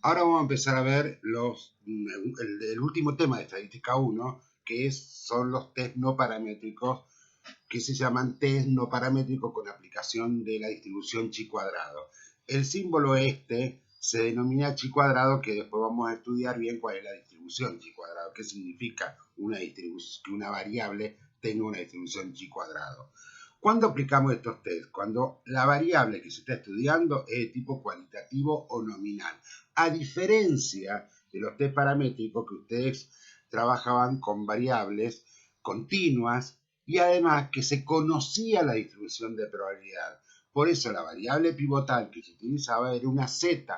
Ahora vamos a empezar a ver el último tema de estadística 1, son los test no paramétricos, que se llaman test no paramétricos con aplicación de la distribución chi cuadrado. El símbolo este se denomina chi cuadrado, que después vamos a estudiar bien cuál es la distribución chi cuadrado, qué significa que una variable tenga una distribución chi cuadrado. ¿Cuándo aplicamos estos test? Cuando la variable que se está estudiando es de tipo cualitativo o nominal. A diferencia de los test paramétricos, que ustedes trabajaban con variables continuas y además que se conocía la distribución de probabilidad. Por eso la variable pivotal que se utilizaba era una z,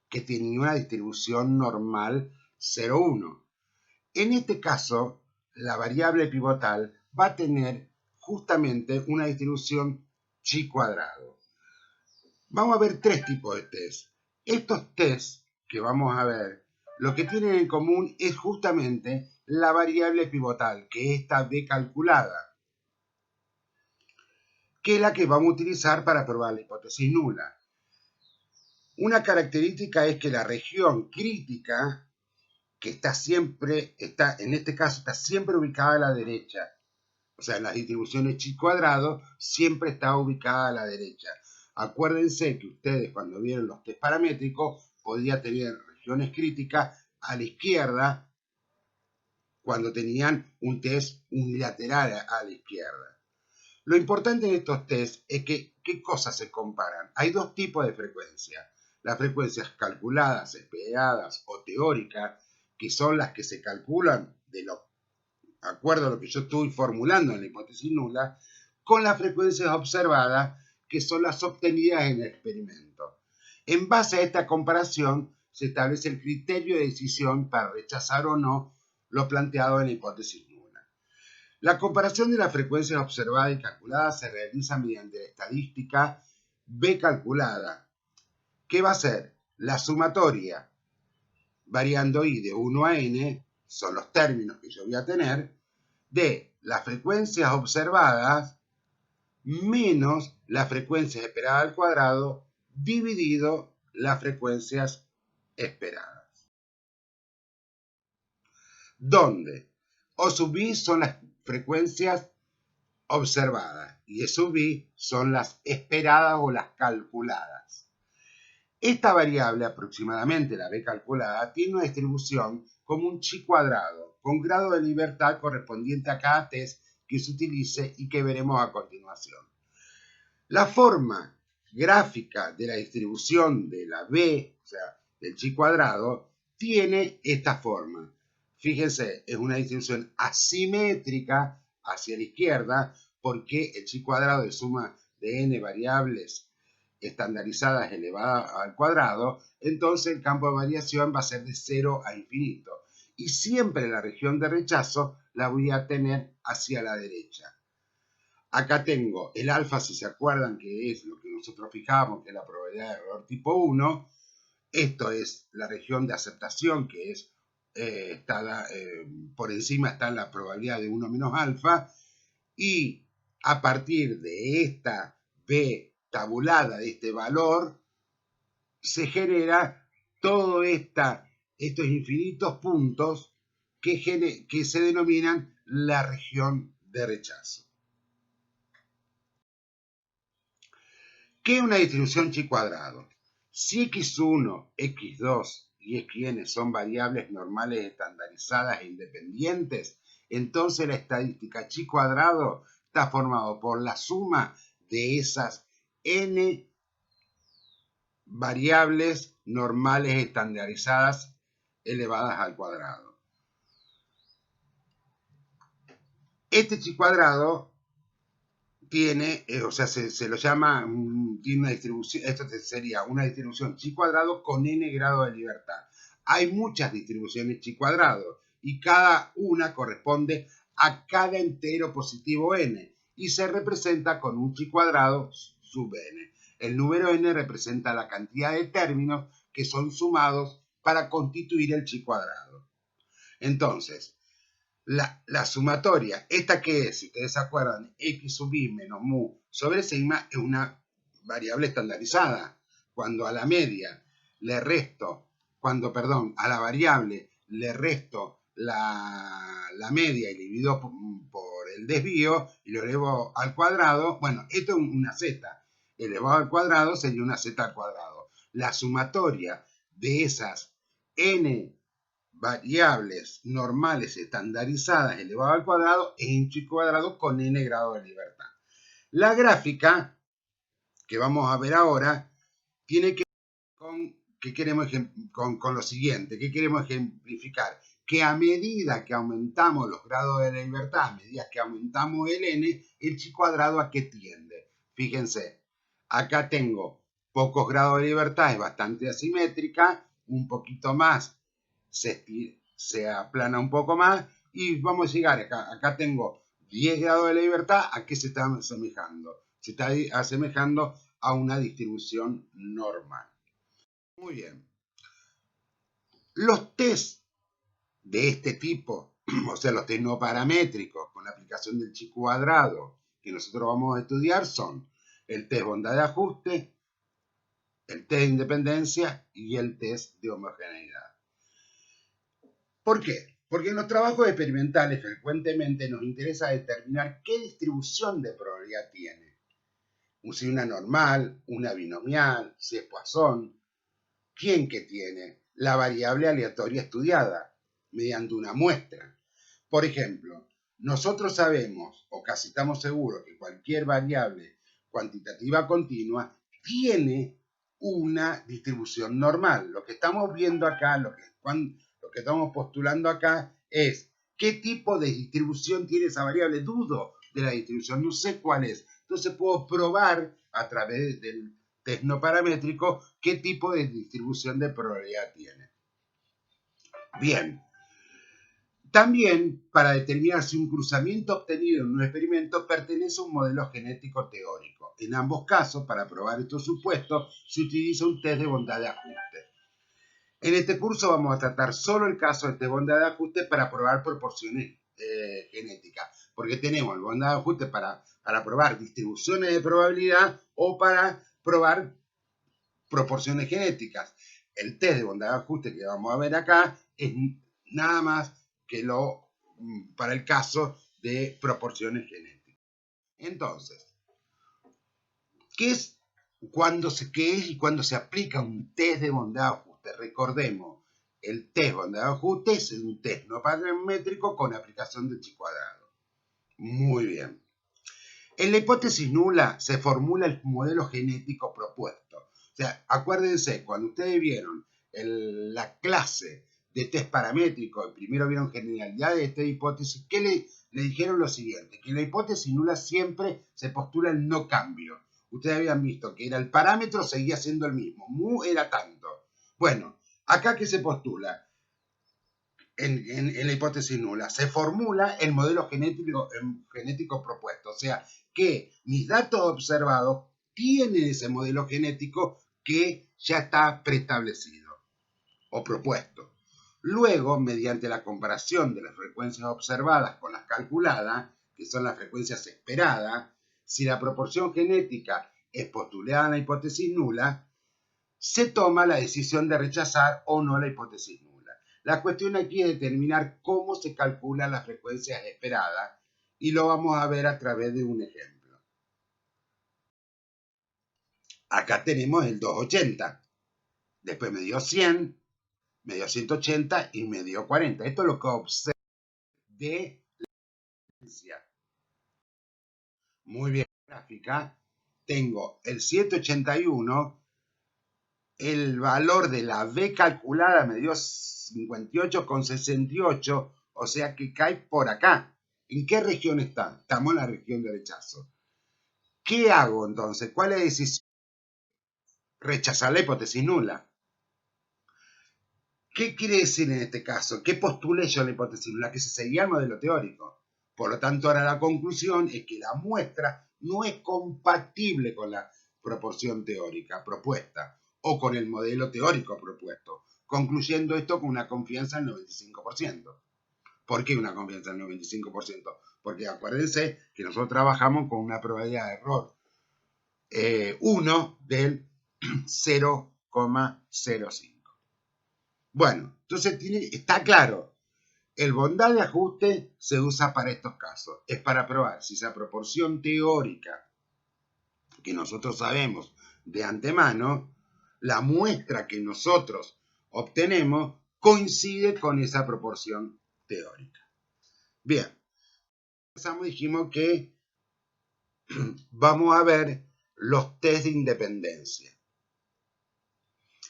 que tenía una distribución normal 0,1. En este caso, la variable pivotal va a tener justamente una distribución chi cuadrado. Vamos a ver tres tipos de test. Estos test que vamos a ver, lo que tienen en común es justamente la variable pivotal, que es esta b calculada, que es la que vamos a utilizar para probar la hipótesis nula. Una característica es que la región crítica, que en este caso está siempre ubicada a la derecha, o sea, en las distribuciones chi cuadrado siempre está ubicada a la derecha. Acuérdense que ustedes cuando vieron los test paramétricos podían tener regiones críticas a la izquierda cuando tenían un test unilateral a la izquierda. Lo importante en estos test es que qué cosas se comparan. Hay dos tipos de frecuencias. Las frecuencias calculadas, esperadas o teóricas, que son las que se calculan de acuerdo a lo que yo estoy formulando en la hipótesis nula, con las frecuencias observadas, que son las obtenidas en el experimento. En base a esta comparación, se establece el criterio de decisión para rechazar o no lo planteado en la hipótesis nula. La comparación de las frecuencias observadas y calculadas se realiza mediante la estadística B calculada, que va a ser la sumatoria variando i de 1 a n, son los términos que yo voy a tener, de las frecuencias observadas menos las frecuencias esperadas al cuadrado dividido las frecuencias esperadas. Donde O sub i son las frecuencias observadas y E sub i son las esperadas o las calculadas. Esta variable, aproximadamente la b calculada, tiene una distribución como un chi cuadrado, con grado de libertad correspondiente a cada test que se utilice y que veremos a continuación. La forma gráfica de la distribución de la b, o sea, del chi cuadrado, tiene esta forma. Fíjense, es una distribución asimétrica hacia la izquierda, porque el chi cuadrado es suma de n variables estandarizadas elevadas al cuadrado, entonces el campo de variación va a ser de 0 a infinito. Y siempre la región de rechazo la voy a tener hacia la derecha. Acá tengo el alfa, si se acuerdan, que es lo que nosotros fijamos, que es la probabilidad de error tipo 1. Esto es la región de aceptación, que es por encima está la probabilidad de 1 menos alfa. Y a partir de esta B tabulada, de este valor, se genera todos estos infinitos puntos que se denominan la región de rechazo. ¿Qué es una distribución chi cuadrado? Si x1, x2 y xn son variables normales estandarizadas e independientes, entonces la estadística chi cuadrado está formado por la suma de esas n variables normales estandarizadas elevadas al cuadrado. Este chi cuadrado tiene, se lo llama, tiene una distribución, esto sería una distribución chi cuadrado con n grado de libertad. Hay muchas distribuciones chi cuadrado y cada una corresponde a cada entero positivo n y se representa con un chi cuadrado sub n. El número n representa la cantidad de términos que son sumados para constituir el chi cuadrado. Entonces, la sumatoria, esta que es, si ustedes se acuerdan, x sub i menos mu sobre sigma, es una variable estandarizada. Cuando a la media le resto perdón, a la variable le resto la media y le divido por el desvío y lo elevo al cuadrado, bueno, esto es una z, elevado al cuadrado sería una z al cuadrado. La sumatoria de esas n variables normales estandarizadas elevado al cuadrado es en chi cuadrado con n grado de libertad. La gráfica que vamos a ver ahora tiene que con lo siguiente, ¿qué queremos ejemplificar? Que a medida que aumentamos los grados de la libertad, a medida que aumentamos el n, el chi cuadrado ¿a qué tiende? Fíjense, acá tengo pocos grados de libertad, es bastante asimétrica, un poquito más se aplana un poco más y vamos a llegar acá tengo 10 grados de la libertad, ¿a qué se está asemejando? Se está asemejando a una distribución normal. Muy bien. Los test de este tipo, o sea, los test no paramétricos con la aplicación del chi cuadrado que nosotros vamos a estudiar son el test bondad de ajuste, el test de independencia y el test de homogeneidad. ¿Por qué? Porque en los trabajos experimentales frecuentemente nos interesa determinar qué distribución de probabilidad tiene. Si una normal, una binomial, si es Poisson. ¿Quién que tiene? La variable aleatoria estudiada mediante una muestra. Por ejemplo, nosotros sabemos, o casi estamos seguros, que cualquier variable cuantitativa continua tiene una distribución normal. Lo que estamos viendo acá, lo que estamos postulando acá es qué tipo de distribución tiene esa variable. Dudo de la distribución, no sé cuál es. Entonces puedo probar a través del test no paramétrico qué tipo de distribución de probabilidad tiene. Bien. También, para determinar si un cruzamiento obtenido en un experimento pertenece a un modelo genético teórico. En ambos casos, para probar estos supuestos, se utiliza un test de bondad de ajuste. En este curso vamos a tratar solo el caso de test de bondad de ajuste para probar proporciones genéticas, porque tenemos el bondad de ajuste para probar distribuciones de probabilidad o para probar proporciones genéticas. El test de bondad de ajuste que vamos a ver acá es nada más que para el caso de proporciones genéticas. Entonces, ¿qué es y cuándo se aplica un test de bondad de ajuste? Recordemos, el test de bondad de ajuste es un test no paramétrico con aplicación de chi cuadrado. Muy bien. En la hipótesis nula se formula el modelo genético propuesto. O sea, acuérdense, cuando ustedes vieron la clase de test paramétrico, primero vieron generalidades de esta hipótesis, ¿qué le dijeron lo siguiente? Que en la hipótesis nula siempre se postula el no cambio. Ustedes habían visto que era el parámetro, seguía siendo el mismo. Mu era tanto. Bueno, acá ¿qué se postula? En la hipótesis nula se formula el modelo genético propuesto. O sea, que mis datos observados tienen ese modelo genético que ya está preestablecido o propuesto. Luego, mediante la comparación de las frecuencias observadas con las calculadas, que son las frecuencias esperadas, si la proporción genética es postulada en la hipótesis nula, se toma la decisión de rechazar o no la hipótesis nula. La cuestión aquí es determinar cómo se calculan las frecuencias esperadas y lo vamos a ver a través de un ejemplo. Acá tenemos el 280, después me dio 100, me dio 180 y me dio 40. Esto es lo que observo de la frecuencia. Muy bien, gráfica. Tengo el 781, el valor de la B calculada me dio 58,68, o sea que cae por acá. ¿En qué región está? Estamos en la región de rechazo. ¿Qué hago entonces? ¿Cuál es la decisión? Rechazar la hipótesis nula. ¿Qué quiere decir en este caso? ¿Qué postulé yo en la hipótesis nula? Que se seguía el modelo teórico. Por lo tanto, ahora la conclusión es que la muestra no es compatible con la proporción teórica propuesta o con el modelo teórico propuesto, concluyendo esto con una confianza del 95%. ¿Por qué una confianza del 95%? Porque acuérdense que nosotros trabajamos con una probabilidad de error 1 del 0,05. Bueno, entonces está claro. El bondad de ajuste se usa para estos casos. Es para probar si esa proporción teórica que nosotros sabemos de antemano, la muestra que nosotros obtenemos coincide con esa proporción teórica. Bien, dijimos que vamos a ver los test de independencia.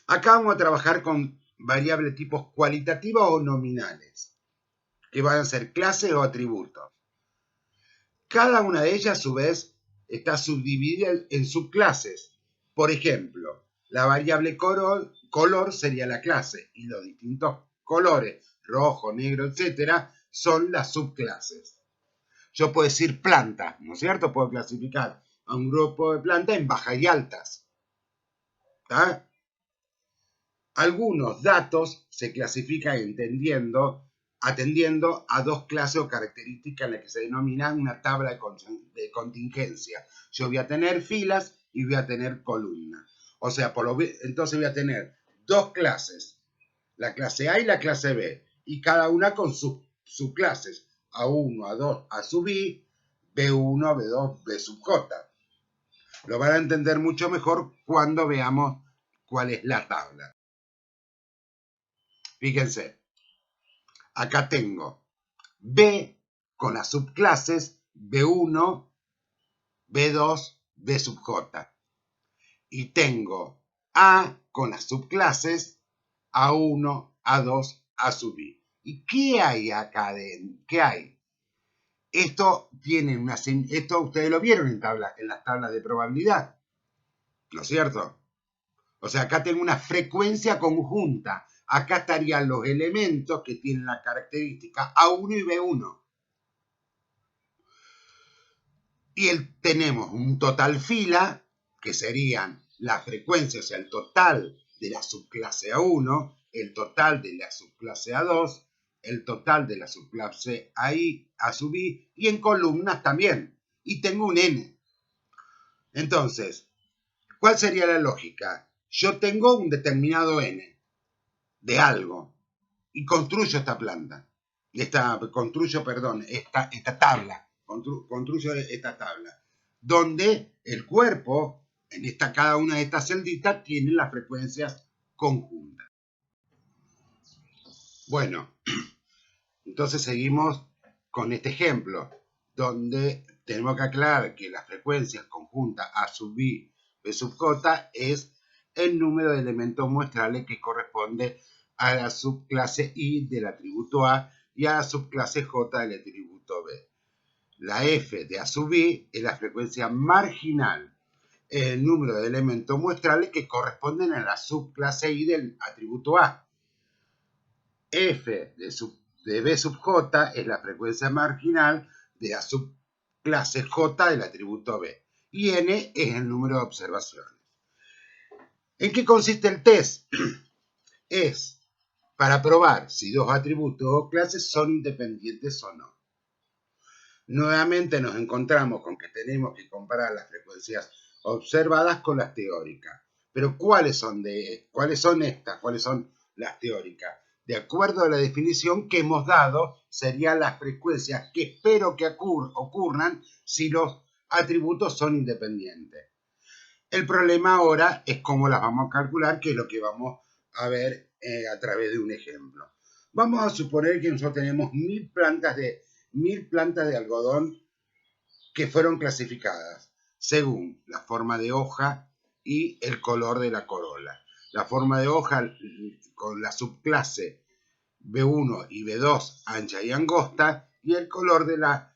Acá vamos a trabajar con variables tipos cualitativas o nominales, que van a ser clases o atributos. Cada una de ellas, a su vez, está subdividida en subclases. Por ejemplo, la variable color sería la clase y los distintos colores, rojo, negro, etcétera, son las subclases. Yo puedo decir planta, ¿no es cierto? Puedo clasificar a un grupo de plantas en bajas y altas. ¿Está? Algunos datos se clasifican atendiendo a dos clases o características en las que se denomina una tabla de contingencia. Yo voy a tener filas y voy a tener columnas. O sea, entonces voy a tener dos clases, la clase A y la clase B, y cada una con sus subclases, A1, A2, A sub I, B1, B2, B sub J. Lo van a entender mucho mejor cuando veamos cuál es la tabla. Fíjense, acá tengo B con las subclases B1, B2, B sub J. Y tengo A con las subclases A1, A2, A sub I. ¿Y qué hay acá dentro? ¿Qué hay? Esto ustedes lo vieron en las tablas de probabilidad, ¿no es cierto? O sea, acá tengo una frecuencia conjunta. Acá estarían los elementos que tienen la característica A1 y B1. Y tenemos un total fila, que serían la frecuencia, o sea, el total de la subclase A1, el total de la subclase A2, el total de la subclase A sub I, y en columnas también. Y tengo un N. Entonces, ¿cuál sería la lógica? Yo tengo un determinado N de algo y construyo esta tabla. Construyo esta tabla, donde el cuerpo, cada una de estas celditas, tiene las frecuencias conjuntas. Bueno, entonces seguimos con este ejemplo, donde tenemos que aclarar que las frecuencias conjuntas A sub I, B sub J es el número de elementos muestrales que corresponde a la subclase I del atributo A y a la subclase J del atributo B. La F de A sub I es la frecuencia marginal, el número de elementos muestrales que corresponden a la subclase I del atributo A. F de B sub J es la frecuencia marginal de la subclase J del atributo B. Y N es el número de observaciones. ¿En qué consiste el test? Es para probar si dos atributos o clases son independientes o no. Nuevamente nos encontramos con que tenemos que comparar las frecuencias observadas con las teóricas. Pero ¿cuáles son estas? ¿Cuáles son las teóricas? De acuerdo a la definición que hemos dado, serían las frecuencias que espero que ocurran si los atributos son independientes. El problema ahora es cómo las vamos a calcular, que es lo que vamos a ver a través de un ejemplo. Vamos a suponer que nosotros tenemos 1000 plantas de algodón que fueron clasificadas según la forma de hoja y el color de la corola. La forma de hoja con la subclase B1 y B2 ancha y angosta, y el color de la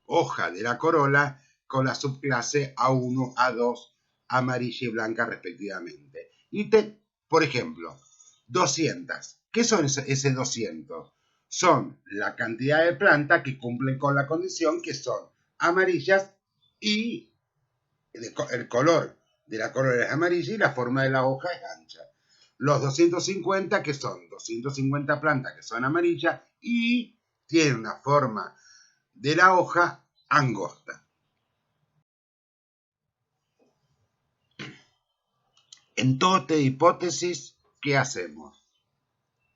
hoja de la corola con la subclase A1, A2, amarilla y blanca respectivamente. Y por ejemplo, 200. ¿Qué son ese 200? Son la cantidad de plantas que cumplen con la condición, que son amarillas y el color de la corola es amarilla y la forma de la hoja es ancha. Los 250, que son 250 plantas que son amarillas y tienen una forma de la hoja angosta. En toda esta hipótesis, ¿qué hacemos?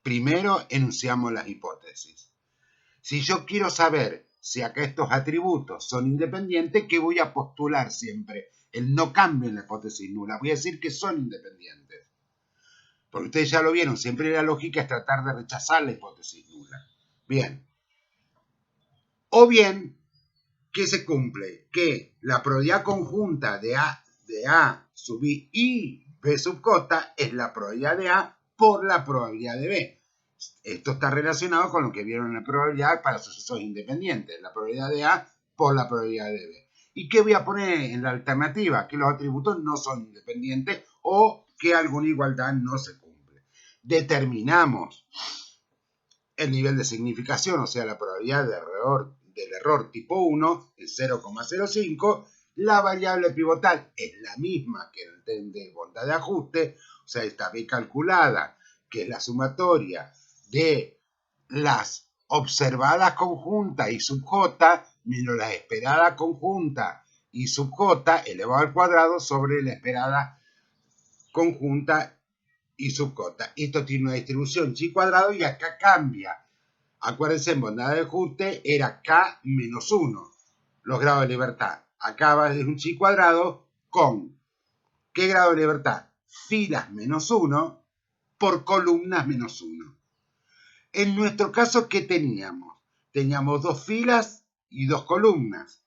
primero enunciamos las hipótesis. Si yo quiero saber si acá estos atributos son independientes, ¿qué voy a postular siempre? El no cambio en la hipótesis nula. Voy a decir que son independientes. Porque ustedes ya lo vieron, siempre la lógica es tratar de rechazar la hipótesis nula. Bien. O bien, ¿qué se cumple? Que la probabilidad conjunta de A sub I y B sub j es la probabilidad de A por la probabilidad de B. Esto está relacionado con lo que vieron en la probabilidad para sucesos independientes. La probabilidad de A por la probabilidad de B. ¿Y qué voy a poner en la alternativa? Que los atributos no son independientes o que alguna igualdad no se cumple. Determinamos el nivel de significación, o sea, la probabilidad del error tipo 1 es 0,05. La variable pivotal es la misma que el de bondad de ajuste, o sea, esta B calculada, que es la sumatoria de las observadas conjuntas y sub j menos la esperada conjunta y sub j elevado al cuadrado sobre la esperada conjunta y sub j. Esto tiene una distribución chi cuadrado y acá cambia. Acuérdense, en bondad de ajuste era k menos 1, los grados de libertad. Acá va de un chi cuadrado con, ¿qué grado de libertad? Filas menos 1 por columnas menos 1. En nuestro caso, ¿qué teníamos? Teníamos 2 filas y 2 columnas.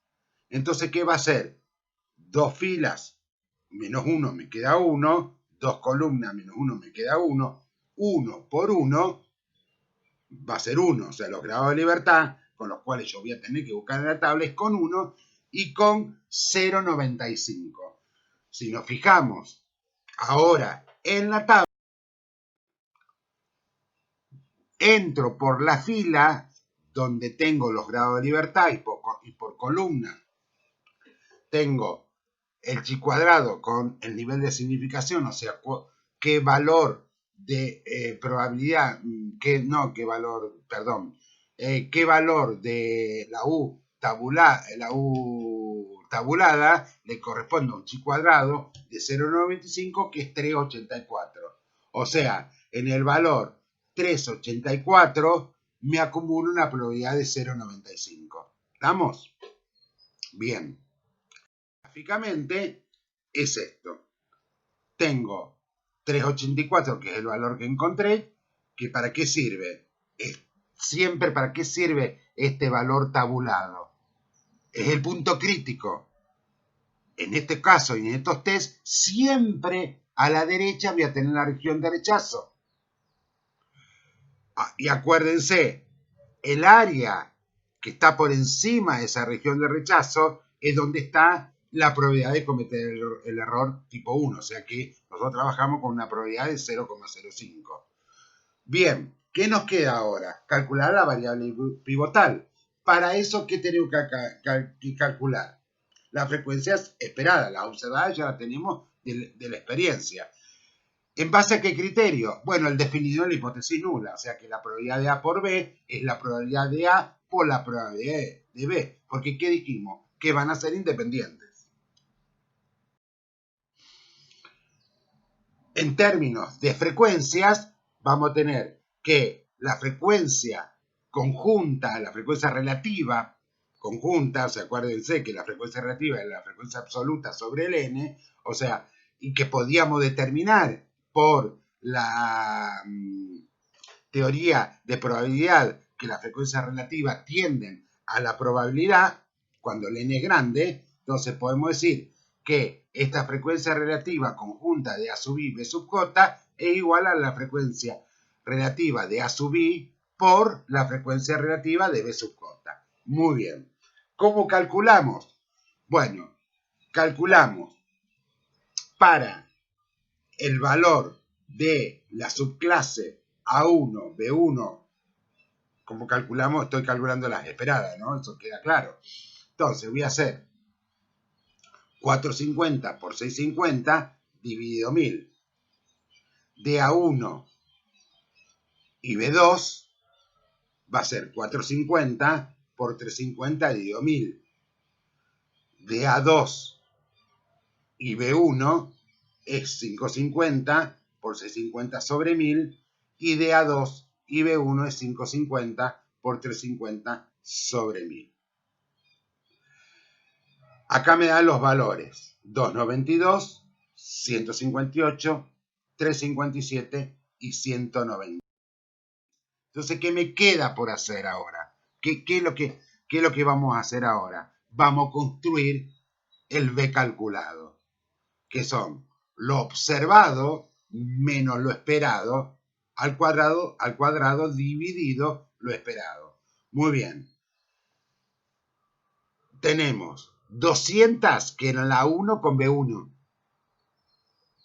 Entonces, ¿qué va a ser? 2 filas menos 1 me queda 1, 2 columnas menos 1 me queda 1, 1 por 1 va a ser 1, o sea, los grados de libertad, con los cuales yo voy a tener que buscar en la tabla, es con 1 y con 0,95. Si nos fijamos ahora en la tabla, entro por la fila donde tengo los grados de libertad y por columna tengo el chi cuadrado con el nivel de significación, o sea, qué valor de probabilidad, qué valor de la U tabulada le corresponde a un chi cuadrado de 0,95 que es 3,84. O sea, en el valor 3,84 me acumulo una probabilidad de 0,95. ¿Estamos? Bien. Gráficamente es esto. Tengo 3,84, que es el valor que encontré, que ¿para qué sirve? Siempre, ¿para qué sirve este valor tabulado? Es el punto crítico. En este caso y en estos test, siempre a la derecha voy a tener la región de rechazo. Y acuérdense, el área que está por encima de esa región de rechazo es donde está la probabilidad de cometer el error tipo 1. O sea que nosotros trabajamos con una probabilidad de 0,05. Bien, ¿qué nos queda ahora? Calcular la variable pivotal. Para eso, ¿qué tenemos que calcular? Las frecuencias esperadas, las observadas ya las tenemos de la experiencia. ¿En base a qué criterio? Bueno, el definido en la hipótesis nula, o sea que la probabilidad de A por B es la probabilidad de A por la probabilidad de B. Porque, ¿qué dijimos? Que van a ser independientes. En términos de frecuencias, vamos a tener que la frecuencia conjunta, la frecuencia relativa conjunta, o sea, acuérdense que la frecuencia relativa es la frecuencia absoluta sobre el n, o sea, y que podíamos determinar por la teoría de probabilidad que las frecuencias relativas tienden a la probabilidad cuando el n es grande, entonces podemos decir que esta frecuencia relativa conjunta de A sub i, B sub j es igual a la frecuencia relativa de A sub i por la frecuencia relativa de B sub j. Muy bien. ¿Cómo calculamos? Bueno, calculamos para el valor de la subclase A1, B1, como calculamos, estoy calculando las esperadas, ¿no? Eso queda claro. Entonces voy a hacer 450 por 650 dividido 1000. De A1 y B2 va a ser 450 por 350 dividido 1000. De A2 y B1 es 550 por 650 sobre 1000. Y de A2 y B1 es 550 por 350 sobre 1000. Acá me dan los valores: 292, 158, 357 y 190. Entonces, ¿qué me queda por hacer ahora? ¿Qué es lo que vamos a hacer ahora? Vamos a construir el B calculado, que son lo observado menos lo esperado al cuadrado dividido lo esperado. Muy bien. Tenemos 200 que eran la 1 con B1.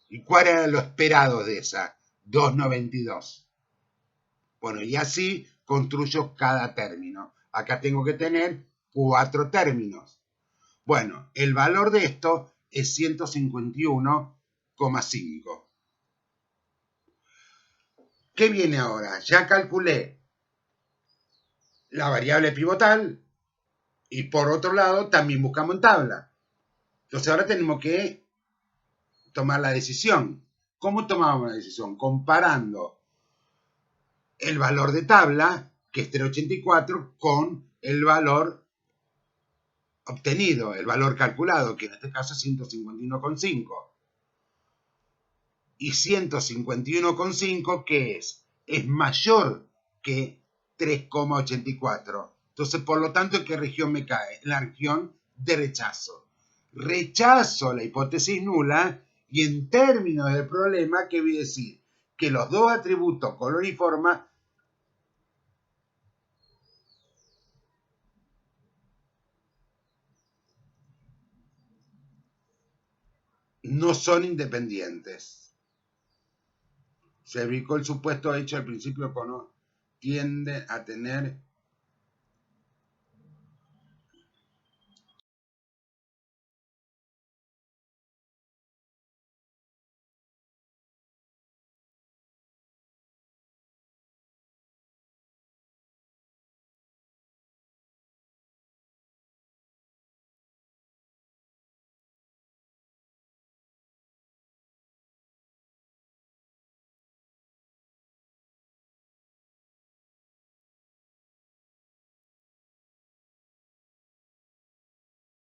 ¿Y cuál era lo esperado de esa? 292. Bueno, y así construyo cada término. Acá tengo que tener 4 términos. Bueno, el valor de esto es 151,5. ¿Qué viene ahora? Ya calculé la variable pivotal y por otro lado también buscamos en tabla. Entonces ahora tenemos que tomar la decisión. ¿Cómo tomamos la decisión? Comparando el valor de tabla, que es 384, con el valor obtenido, el valor calculado, que en este caso es 151,5. Y 151,5, ¿qué es? Es mayor que 3,84. Entonces, por lo tanto, ¿en qué región me cae? En la región de rechazo. Rechazo la hipótesis nula y en términos del problema, ¿qué voy a decir? Que los dos atributos color y forma no son independientes. Se ubicó el supuesto hecho al principio tiende a tener